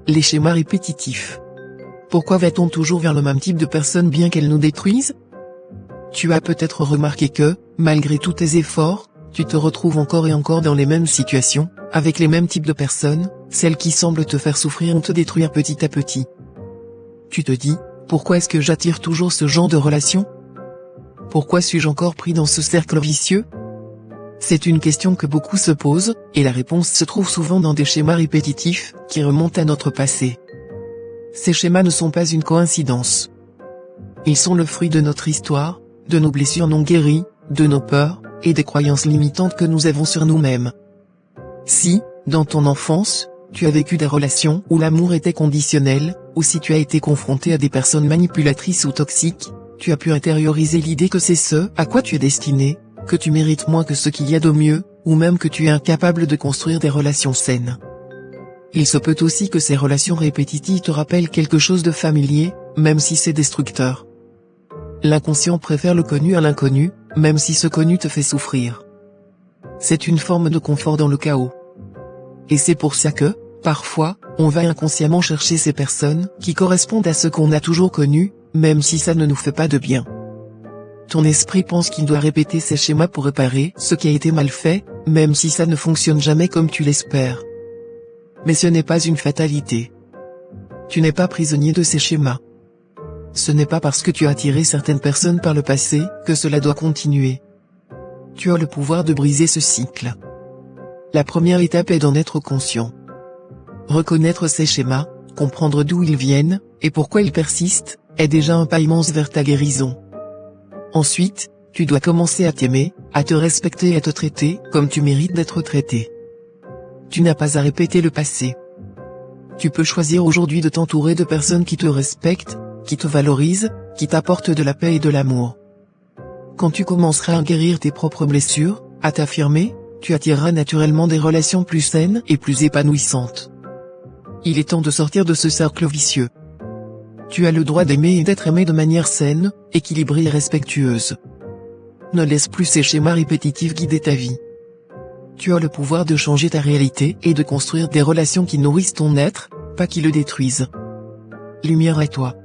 les schémas répétitifs. Pourquoi va-t-on toujours vers le même type de personnes bien qu'elles nous détruisent? Tu as peut-être remarqué que, malgré tous tes efforts, tu te retrouves encore et encore dans les mêmes situations, avec les mêmes types de personnes, celles qui semblent te faire souffrir ou te détruire petit à petit. Tu te dis, pourquoi est-ce que j'attire toujours ce genre de relations? Pourquoi suis-je encore pris dans ce cercle vicieux? C'est une question que beaucoup se posent, et la réponse se trouve souvent dans des schémas répétitifs, qui remontent à notre passé. Ces schémas ne sont pas une coïncidence. Ils sont le fruit de notre histoire, de nos blessures non guéries, de nos peurs, et des croyances limitantes que nous avons sur nous-mêmes. Si, dans ton enfance, tu as vécu des relations où l'amour était conditionnel, ou si tu as été confronté à des personnes manipulatrices ou toxiques, tu as pu intérioriser l'idée que c'est ce à quoi tu es destiné, que tu mérites moins que ce qu'il y a de mieux, ou même que tu es incapable de construire des relations saines. Il se peut aussi que ces relations répétitives te rappellent quelque chose de familier, même si c'est destructeur. L'inconscient préfère le connu à l'inconnu, même si ce connu te fait souffrir. C'est une forme de confort dans le chaos. Et c'est pour ça que, parfois, on va inconsciemment chercher ces personnes qui correspondent à ce qu'on a toujours connu, même si ça ne nous fait pas de bien. Ton esprit pense qu'il doit répéter ces schémas pour réparer ce qui a été mal fait, même si ça ne fonctionne jamais comme tu l'espères. Mais ce n'est pas une fatalité. Tu n'es pas prisonnier de ces schémas. Ce n'est pas parce que tu as attiré certaines personnes par le passé que cela doit continuer. Tu as le pouvoir de briser ce cycle. La première étape est d'en être conscient. Reconnaître ces schémas, comprendre d'où ils viennent, et pourquoi ils persistent, est déjà un pas immense vers ta guérison. Ensuite, tu dois commencer à t'aimer, à te respecter et à te traiter comme tu mérites d'être traité. Tu n'as pas à répéter le passé. Tu peux choisir aujourd'hui de t'entourer de personnes qui te respectent, qui te valorisent, qui t'apportent de la paix et de l'amour. Quand tu commenceras à guérir tes propres blessures, à t'affirmer, tu attireras naturellement des relations plus saines et plus épanouissantes. Il est temps de sortir de ce cercle vicieux. Tu as le droit d'aimer et d'être aimé de manière saine, équilibrée et respectueuse. Ne laisse plus ces schémas répétitifs guider ta vie. Tu as le pouvoir de changer ta réalité et de construire des relations qui nourrissent ton être, pas qui le détruisent. Lumière à toi.